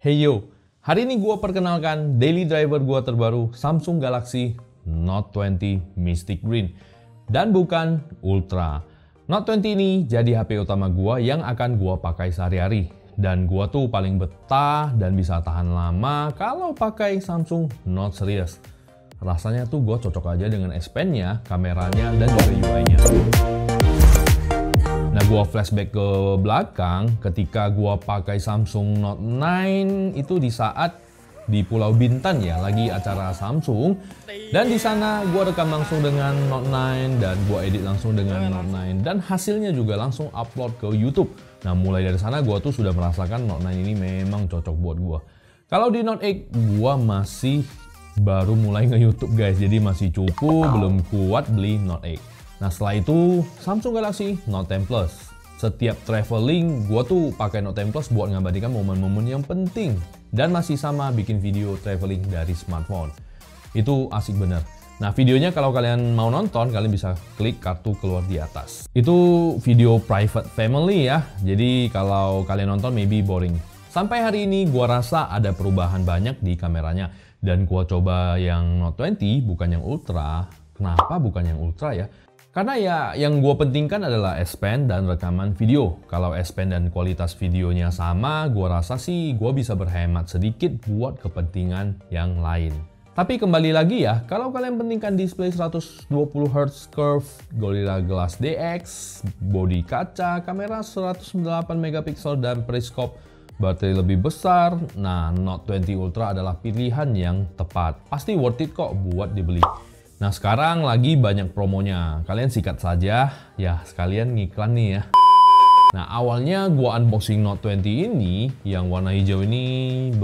Hey yo, hari ini gua perkenalkan daily driver gua terbaru Samsung Galaxy Note 20 Mystic Green. Dan bukan Ultra. Note 20 ini jadi HP utama gua yang akan gua pakai sehari-hari. Dan gua tuh paling betah dan bisa tahan lama kalau pakai Samsung Note Series. Rasanya tuh gua cocok aja dengan S Pen-nya, kameranya, dan juga UI-nya. Nah, gua flashback ke belakang ketika gua pakai Samsung Note 9 itu di saat di Pulau Bintan ya, lagi acara Samsung. Dan di sana gua rekam langsung dengan Note 9 dan gua edit langsung dengan Note 9 dan hasilnya juga langsung upload ke YouTube. Nah, mulai dari sana gua tuh sudah merasakan Note 9 ini memang cocok buat gua. Kalau di Note 8 gua masih baru mulai nge-YouTube guys, jadi masih cupu, belum kuat beli Note 8. Nah, setelah itu Samsung Galaxy Note 10 Plus. Setiap traveling, gua tuh pakai Note 10 Plus buat ngabadikan momen-momen yang penting. Dan masih sama bikin video traveling dari smartphone. Itu asik bener. Nah, videonya kalau kalian mau nonton, kalian bisa klik kartu keluar di atas. Itu video private family ya. Jadi kalau kalian nonton maybe boring. Sampai hari ini gua rasa ada perubahan banyak di kameranya. Dan gua coba yang Note 20 bukan yang Ultra. Kenapa bukan yang Ultra ya? Karena ya yang gue pentingkan adalah S Pen dan rekaman video. Kalau S Pen dan kualitas videonya sama, gue rasa sih gue bisa berhemat sedikit buat kepentingan yang lain. Tapi kembali lagi ya, kalau kalian pentingkan display 120Hz curve, Gorilla Glass DX, bodi kaca, kamera 108 MP dan periskop, baterai lebih besar, nah Note 20 Ultra adalah pilihan yang tepat. Pasti worth it kok buat dibeli. Nah, sekarang lagi banyak promonya. Kalian sikat saja, ya sekalian ngiklan nih ya. Nah, awalnya gua unboxing Note 20 ini, yang warna hijau ini,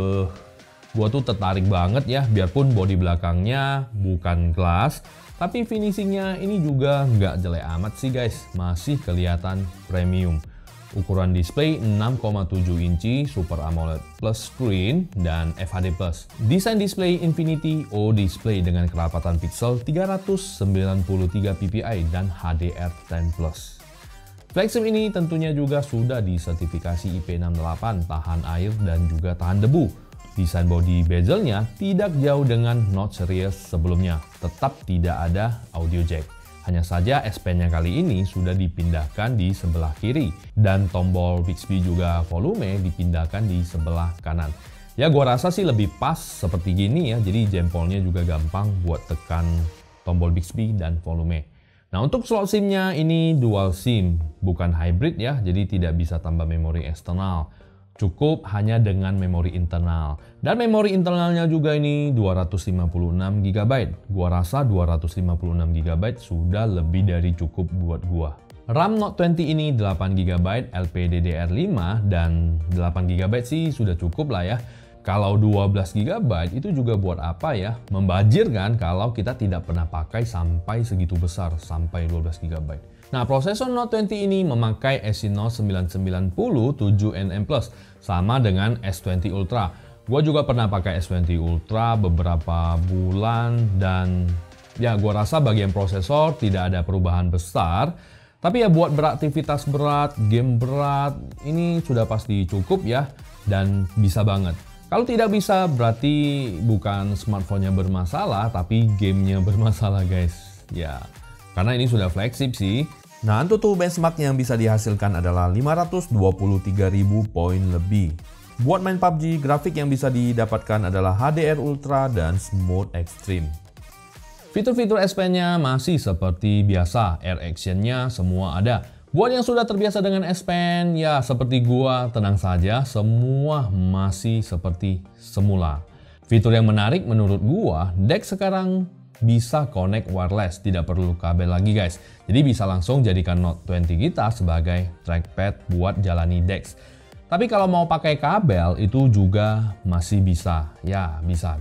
gua tuh tertarik banget ya. Biarpun bodi belakangnya bukan glass, tapi finishingnya ini juga nggak jelek amat sih guys. Masih kelihatan premium. Ukuran display 6,7 inci Super AMOLED Plus screen dan FHD+. Desain display Infinity O display dengan kerapatan pixel 393 ppi dan HDR10+. Flagship ini tentunya juga sudah disertifikasi IP68, tahan air dan juga tahan debu. Desain body bezelnya tidak jauh dengan Note series sebelumnya, tetap tidak ada audio jack. Hanya saja S Pen-nya kali ini sudah dipindahkan di sebelah kiri dan tombol Bixby juga volume dipindahkan di sebelah kanan. Ya gua rasa sih lebih pas seperti gini ya, jadi jempolnya juga gampang buat tekan tombol Bixby dan volume. Nah, untuk slot SIM-nya ini dual SIM, bukan hybrid ya, jadi tidak bisa tambah memori eksternal. Cukup hanya dengan memori internal. Dan memori internalnya juga ini 256 GB. Gua rasa 256 GB sudah lebih dari cukup buat gua. RAM Note 20 ini 8 GB LPDDR5 dan 8 GB sih sudah cukup lah ya. Kalau 12 GB itu juga buat apa ya? Membajir kan kalau kita tidak pernah pakai sampai segitu besar, sampai 12 GB. Nah, prosesor Note 20 ini memakai Exynos 9910 7nm+, sama dengan S20 Ultra. Gua juga pernah pakai S20 Ultra beberapa bulan dan ya gua rasa bagian prosesor tidak ada perubahan besar. Tapi ya buat beraktivitas berat, game berat, ini sudah pasti cukup ya dan bisa banget. Kalau tidak bisa berarti bukan smartphone-nya bermasalah, tapi gamenya bermasalah guys. Ya, karena ini sudah flagship sih. Nah, untuk tuh benchmark yang bisa dihasilkan adalah 523.000 poin lebih. Buat main PUBG, grafik yang bisa didapatkan adalah HDR Ultra dan Smooth Extreme. Fitur-fitur S Pen-nya masih seperti biasa, Air Action-nya semua ada. Buat yang sudah terbiasa dengan S Pen, ya seperti gua, tenang saja, semua masih seperti semula. Fitur yang menarik menurut gua, DeX sekarang bisa connect wireless, tidak perlu kabel lagi guys. Jadi bisa langsung jadikan Note 20 kita sebagai trackpad buat jalani DeX. Tapi kalau mau pakai kabel itu juga masih bisa. Ya, bisa.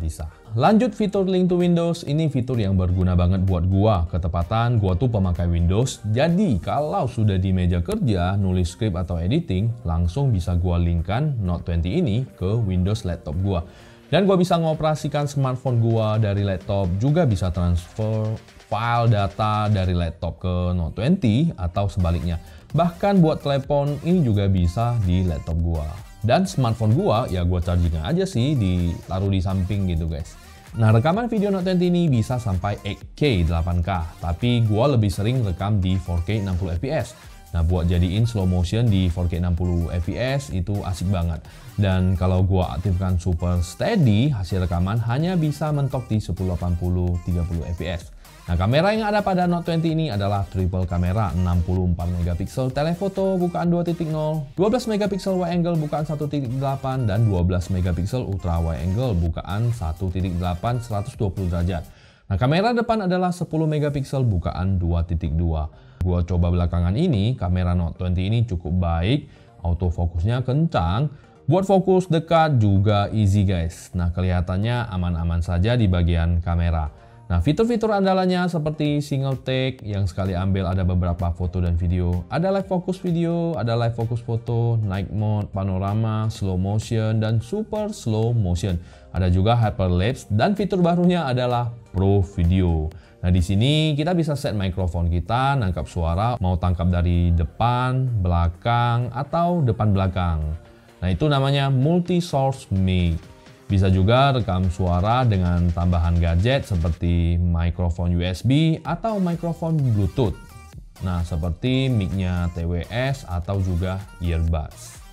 Lanjut fitur Link to Windows, ini fitur yang berguna banget buat gua. Ketepatan gua tuh pemakai Windows. Jadi kalau sudah di meja kerja, nulis script atau editing, langsung bisa gua linkkan Note 20 ini ke Windows laptop gua. Dan gua bisa ngoperasikan smartphone gua dari laptop, juga bisa transfer file data dari laptop ke Note 20 atau sebaliknya. Bahkan buat telepon ini juga bisa di laptop gua. Dan smartphone gua, ya gua charging aja sih, ditaruh di samping gitu guys. Nah, rekaman video Note 20 ini bisa sampai 8K 8K, tapi gua lebih sering rekam di 4K 60 fps. Nah, buat jadiin slow motion di 4K 60 fps itu asik banget. Dan kalau gua aktifkan Super Steady, hasil rekaman hanya bisa mentok di 1080 30 fps. Nah, kamera yang ada pada Note 20 ini adalah triple kamera, 64 megapiksel telefoto bukaan 2.0, 12 megapiksel wide angle bukaan 1.8, dan 12 megapiksel ultra wide angle bukaan 1.8 120 derajat. Nah, kamera depan adalah 10 megapiksel bukaan 2.2. Gua coba belakangan ini, kamera Note 20 ini cukup baik, autofokusnya kencang, buat fokus dekat juga easy guys. Nah, kelihatannya aman-aman saja di bagian kamera. Nah, fitur-fitur andalannya seperti single take yang sekali ambil ada beberapa foto dan video, ada live focus video, ada live focus foto, night mode, panorama, slow motion, dan super slow motion. Ada juga hyperlapse dan fitur barunya adalah Pro Video. Nah, di sini kita bisa set mikrofon kita, nangkap suara, mau tangkap dari depan, belakang, atau depan belakang. Nah, itu namanya multi source mic. Bisa juga rekam suara dengan tambahan gadget seperti mikrofon USB atau mikrofon Bluetooth. Nah, seperti mic-nya TWS atau juga earbuds.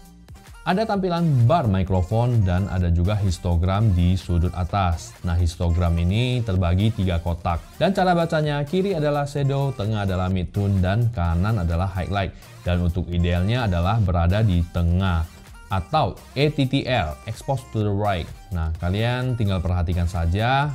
Ada tampilan bar mikrofon dan ada juga histogram di sudut atas. Nah, histogram ini terbagi 3 kotak. Dan cara bacanya, kiri adalah shadow, tengah adalah mid-tone, dan kanan adalah highlight. Dan untuk idealnya adalah berada di tengah, atau ATTR, expose to the right. Nah, kalian tinggal perhatikan saja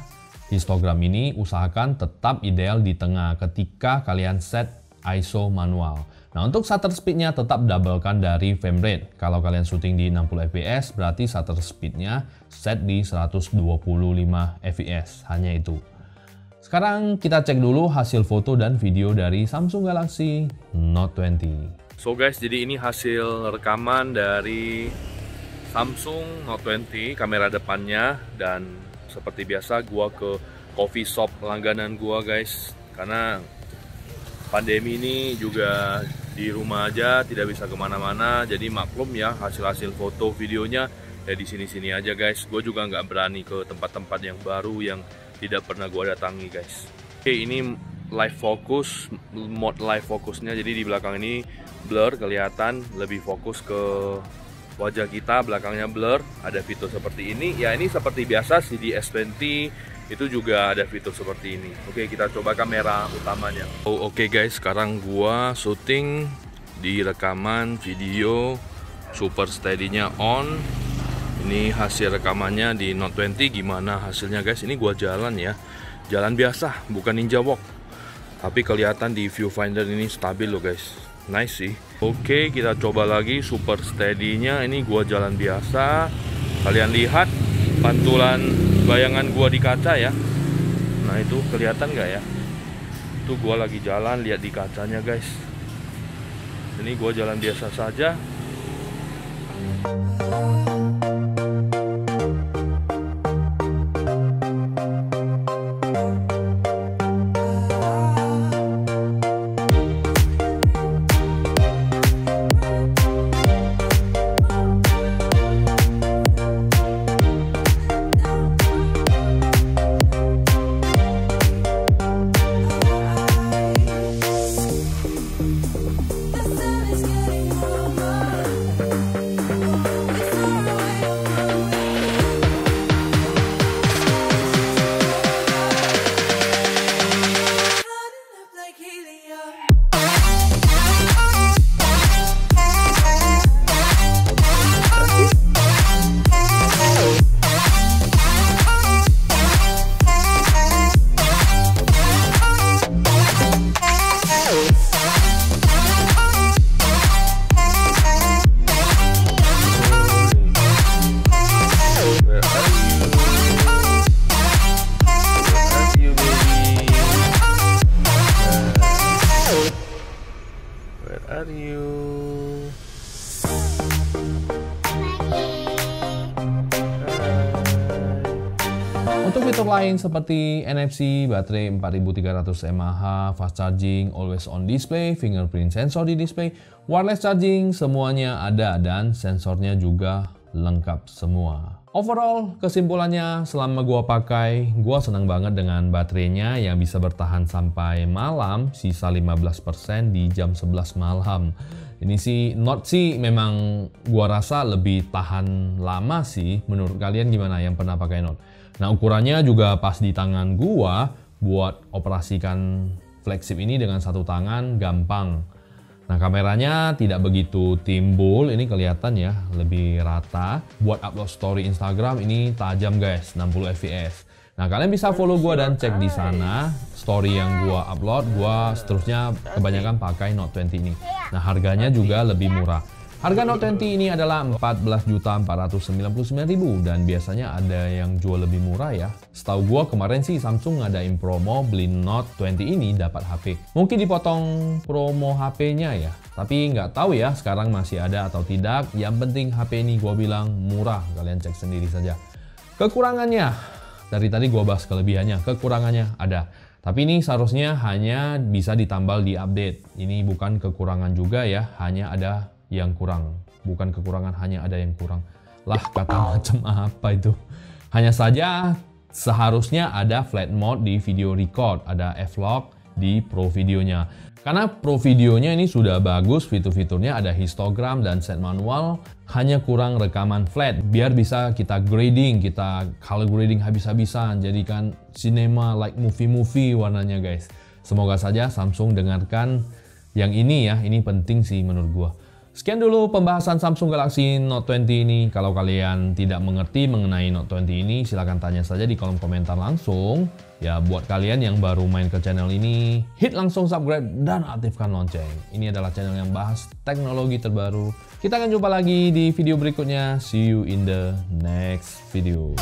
histogram ini, usahakan tetap ideal di tengah ketika kalian set ISO manual. Nah, untuk shutter speednya tetap doublekan dari frame rate. Kalau kalian syuting di 60 fps, berarti shutter speednya set di 125 fps, hanya itu. Sekarang kita cek dulu hasil foto dan video dari Samsung Galaxy Note 20. So guys, jadi ini hasil rekaman dari Samsung Note 20, kamera depannya. Dan seperti biasa gua ke coffee shop langganan gua guys, karena pandemi ini juga di rumah aja, tidak bisa kemana-mana. Jadi maklum ya, hasil-hasil foto videonya ya di sini-sini aja guys. Gue juga nggak berani ke tempat-tempat yang baru yang tidak pernah gua datangi guys. Oke, ini live focus, mode live fokusnya. Jadi di belakang ini blur, kelihatan lebih fokus ke wajah kita, belakangnya blur. Ada fitur seperti ini. Ya, ini seperti biasa sih di S20 itu juga ada fitur seperti ini. Oke, kita coba kamera utamanya. Oke guys, sekarang gua syuting di rekaman video Super Steady-nya on. Ini hasil rekamannya di Note 20. Gimana hasilnya guys? Ini gua jalan ya, jalan biasa, bukan ninja walk. Tapi kelihatan di viewfinder ini stabil loh guys. Nice sih. Oke, kita coba lagi Super Steady-nya. Ini gua jalan biasa. Kalian lihat pantulan bayangan gua di kaca ya. Nah, itu kelihatan nggak ya? Itu gua lagi jalan, lihat di kacanya guys. Ini gua jalan biasa saja. Untuk fitur lain seperti NFC, baterai 4300 mAh, fast charging, always on display, fingerprint sensor di display, wireless charging, semuanya ada dan sensornya juga lengkap semua. Overall, kesimpulannya selama gua pakai, gua senang banget dengan baterainya yang bisa bertahan sampai malam, sisa 15% di jam 11 malam. Ini sih Note sih memang gua rasa lebih tahan lama sih. Menurut kalian gimana yang pernah pakai Note? Nah, ukurannya juga pas di tangan gua, buat operasikan flagship ini dengan satu tangan gampang. Nah, kameranya tidak begitu timbul, ini kelihatan ya, lebih rata. Buat upload story Instagram ini tajam guys, 60 fps. Nah, kalian bisa follow gua dan cek di sana story yang gua upload. Gua seterusnya kebanyakan pakai Note 20 ini. Nah, harganya juga lebih murah. Harga Note 20 ini adalah 14.499.000 dan biasanya ada yang jual lebih murah ya. Setahu gua kemarin sih Samsung ngadain promo beli Note 20 ini dapat HP. Mungkin dipotong promo HP-nya ya. Tapi nggak tahu ya sekarang masih ada atau tidak. Yang penting HP ini gua bilang murah. Kalian cek sendiri saja. Kekurangannya, dari tadi gua bahas kelebihannya, kekurangannya ada. Tapi ini seharusnya hanya bisa ditambal di update. Ini bukan kekurangan juga ya, hanya ada yang kurang. Bukan kekurangan, hanya ada yang kurang. Lah, kata macam apa itu? Hanya saja seharusnya ada flight mode di video record, ada F-Log di Pro videonya. Karena Pro videonya ini sudah bagus, fitur-fiturnya ada histogram dan set manual, hanya kurang rekaman flat. Biar bisa kita grading, kita color grading habis-habisan, jadikan cinema like movie-movie warnanya guys. Semoga saja Samsung dengarkan yang ini ya, ini penting sih menurut gua. Sekian dulu pembahasan Samsung Galaxy Note 20 ini. Kalau kalian tidak mengerti mengenai Note 20 ini, silahkan tanya saja di kolom komentar langsung. Ya, buat kalian yang baru main ke channel ini, hit langsung subscribe dan aktifkan lonceng. Ini adalah channel yang bahas teknologi terbaru. Kita akan jumpa lagi di video berikutnya. See you in the next video.